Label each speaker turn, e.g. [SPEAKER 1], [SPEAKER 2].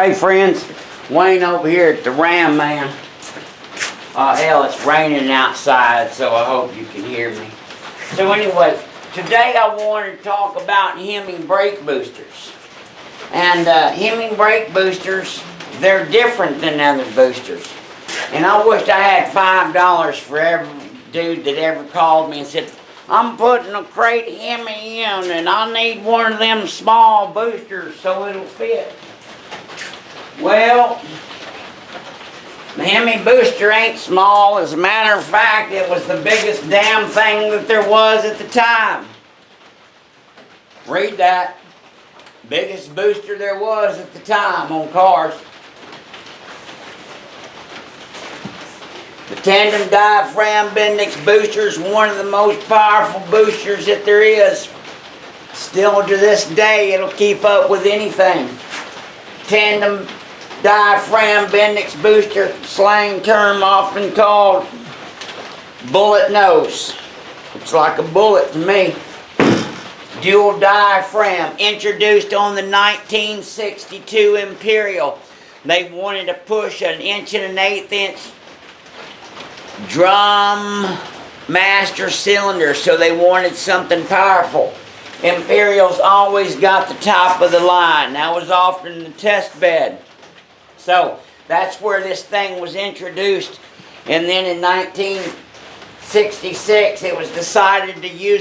[SPEAKER 1] Hey friends, Wayne over here at the Ram Man. Hell, it's raining outside, so I hope you can hear me. So anyway, today I wanted to talk about Hemi brake boosters. And Hemi brake boosters, they're different than other boosters. And I wished I had $5 for every dude that ever called me and said, I'm putting a crate Hemi in and I need one of them small boosters so it'll fit. Well, the Hemi booster ain't small. As a matter of fact, it was the biggest damn thing that there was at the time. Read that. Biggest booster there was at the time on cars. The tandem diaphragm Bendix booster is one of the most powerful boosters that there is. Still to this day, it'll keep up with anything. Tandem diaphragm Bendix booster, slang term often called bullet nose. It's like a bullet to me. Dual diaphragm, introduced on the 1962 Imperial. They wanted to push an 1 1/8 inch drum master cylinder, so they wanted something powerful. Imperials always got the top of the line. That was often the test bed. So that's where this thing was introduced, and then in 1966 it was decided to use